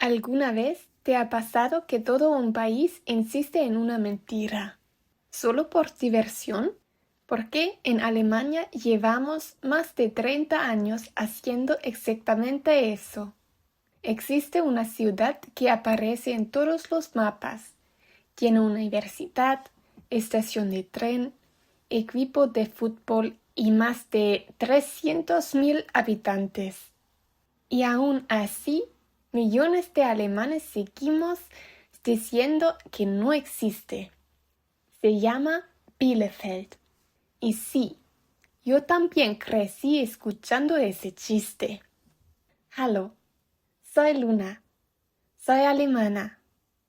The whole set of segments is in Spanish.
¿Alguna vez te ha pasado que todo un país insiste en una mentira? ¿Solo por diversión? Porque en Alemania llevamos más de 30 años haciendo exactamente eso. Existe una ciudad que aparece en todos los mapas. Tiene una universidad, estación de tren, equipo de fútbol y más de 300.000 habitantes. Y aún así, millones de alemanes seguimos diciendo que no existe. Se llama Bielefeld. Y sí, yo también crecí escuchando ese chiste. Hallo, soy Luna, soy alemana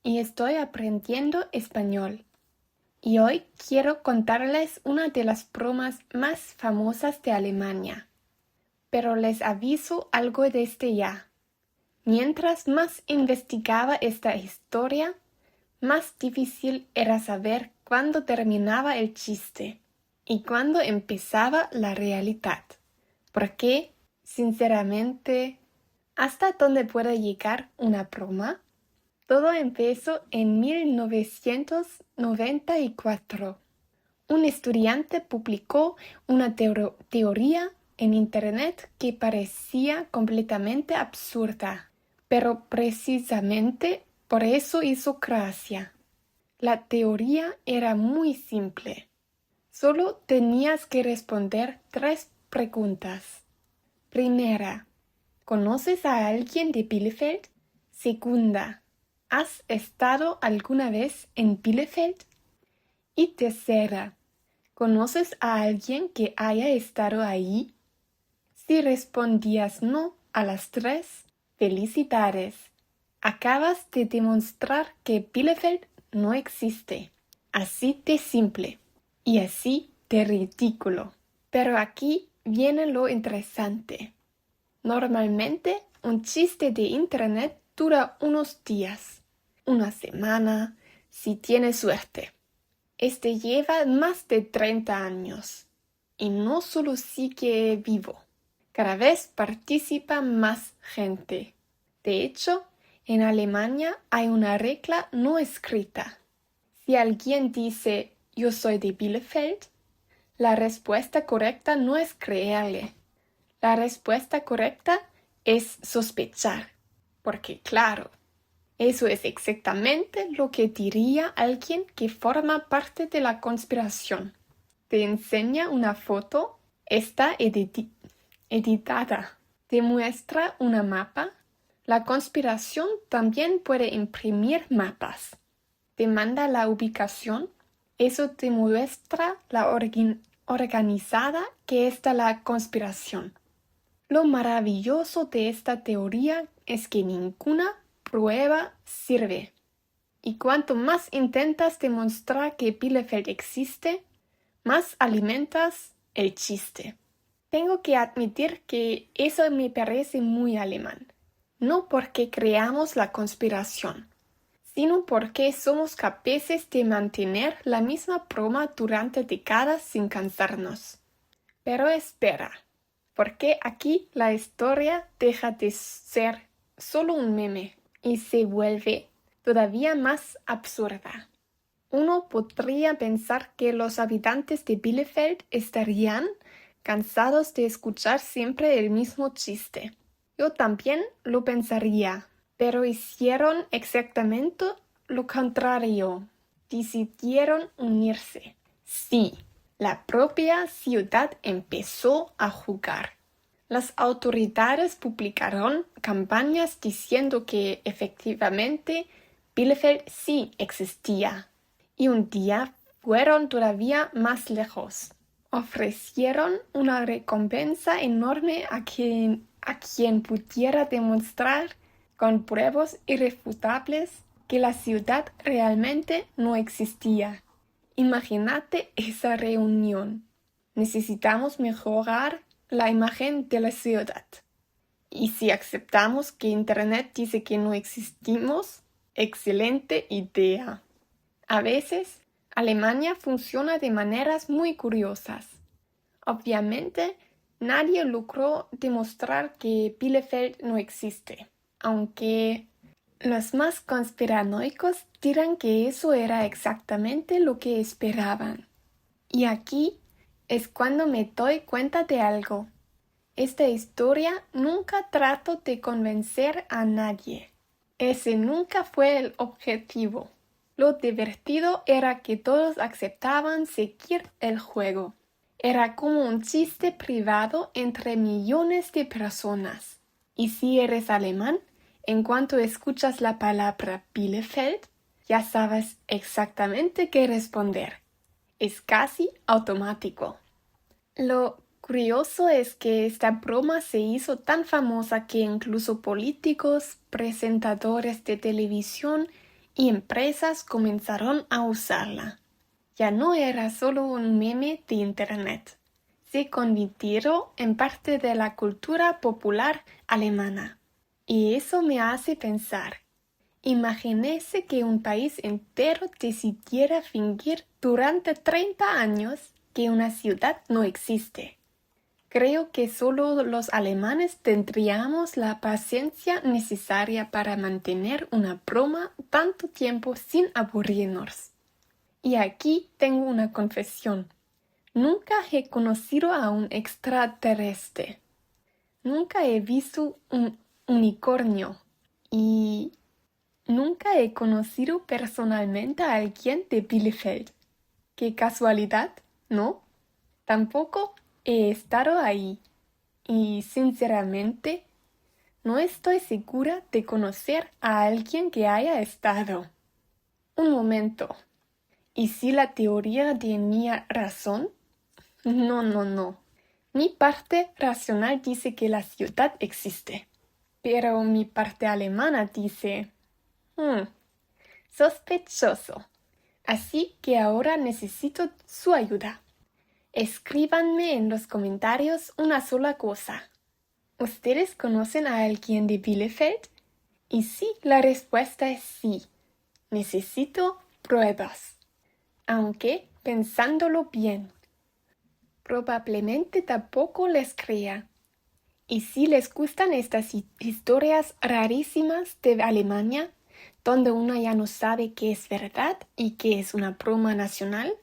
y estoy aprendiendo español. Y hoy quiero contarles una de las bromas más famosas de Alemania. Pero les aviso algo desde ya. Mientras más investigaba esta historia, más difícil era saber cuándo terminaba el chiste y cuándo empezaba la realidad. Porque, sinceramente, ¿hasta dónde puede llegar una broma? Todo empezó en 1994. Un estudiante publicó una teoría en Internet que parecía completamente absurda, pero precisamente por eso hizo gracia. La teoría era muy simple. Solo tenías que responder 3 preguntas. Primera, ¿conoces a alguien de Bielefeld? Segunda, ¿has estado alguna vez en Bielefeld? Y tercera, ¿conoces a alguien que haya estado ahí? Si respondías no a las 3, felicidades. Acabas de demostrar que Bielefeld no existe. Así de simple y así de ridículo. Pero aquí viene lo interesante. Normalmente un chiste de Internet dura unos días, una semana, si tienes suerte. Este lleva más de 30 años y no solo sigue vivo, cada vez participa más gente. De hecho, en Alemania hay una regla no escrita. Si alguien dice yo soy de Bielefeld, la respuesta correcta no es creerle. La respuesta correcta es sospechar, porque claro, eso es exactamente lo que diría alguien que forma parte de la conspiración. Te enseña una foto, está editada. Te muestra una mapa. La conspiración también puede imprimir mapas. Te manda la ubicación. Eso te muestra la organizada que está la conspiración. Lo maravilloso de esta teoría es que ninguna prueba sirve. Y cuanto más intentas demostrar que Bielefeld existe, más alimentas el chiste. Tengo que admitir que eso me parece muy alemán. No porque creamos la conspiración, sino porque somos capaces de mantener la misma broma durante décadas sin cansarnos. Pero espera, porque aquí la historia deja de ser solo un meme y se vuelve todavía más absurda. Uno podría pensar que los habitantes de Bielefeld estarían cansados de escuchar siempre el mismo chiste. Yo también lo pensaría, pero hicieron exactamente lo contrario. Decidieron unirse. Sí, la propia ciudad empezó a jugar. Las autoridades publicaron campañas diciendo que efectivamente Bielefeld sí existía. Y un día fueron todavía más lejos. Ofrecieron una recompensa enorme a quien pudiera demostrar con pruebas irrefutables que la ciudad realmente no existía. Imagínate esa reunión. Necesitamos mejorar la imagen de la ciudad. Y si aceptamos que Internet dice que no existimos, excelente idea. A veces, Alemania funciona de maneras muy curiosas. Obviamente, nadie logró demostrar que Bielefeld no existe, aunque Los más conspiranoicos dirán que eso era exactamente lo que esperaban. Y aquí es cuando me doy cuenta de algo. Esta historia nunca trató de convencer a nadie. Ese nunca fue el objetivo. Lo divertido era que todos aceptaban seguir el juego. Era como un chiste privado entre millones de personas. Y si eres alemán, en cuanto escuchas la palabra Bielefeld, ya sabes exactamente qué responder. Es casi automático. Lo curioso es que esta broma se hizo tan famosa que incluso políticos, presentadores de televisión y empresas comenzaron a usarla. Ya no era solo un meme de internet. Se convirtió en parte de la cultura popular alemana. Y eso me hace pensar. Imagínese que un país entero decidiera fingir durante 30 años que una ciudad no existe. Creo que solo los alemanes tendríamos la paciencia necesaria para mantener una broma tanto tiempo sin aburrirnos. Y aquí tengo una confesión. Nunca he conocido a un extraterrestre. Nunca he visto un unicornio. Y nunca he conocido personalmente a alguien de Bielefeld. ¡Qué casualidad!, ¿no? Tampoco he estado ahí. Y sinceramente, no estoy segura de conocer a alguien que haya estado. Un momento. ¿Y si la teoría tenía razón? No. Mi parte racional dice que la ciudad existe. Pero mi parte alemana dice, sospechoso. Así que ahora necesito su ayuda. Escríbanme en los comentarios una sola cosa. ¿Ustedes conocen a alguien de Bielefeld? Y sí, la respuesta es sí. Necesito pruebas. Aunque, pensándolo bien, probablemente tampoco les crea. Y si les gustan estas historias rarísimas de Alemania, donde uno ya no sabe qué es verdad y qué es una broma nacional,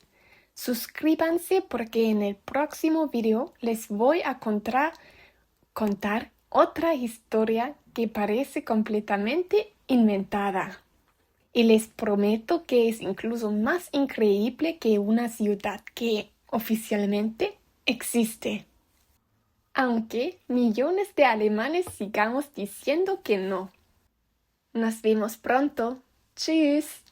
suscríbanse porque en el próximo video les voy a contar otra historia que parece completamente inventada. Y les prometo que es incluso más increíble que una ciudad que oficialmente existe. Aunque millones de alemanes sigamos diciendo que no. Nos vemos pronto. Tschüss.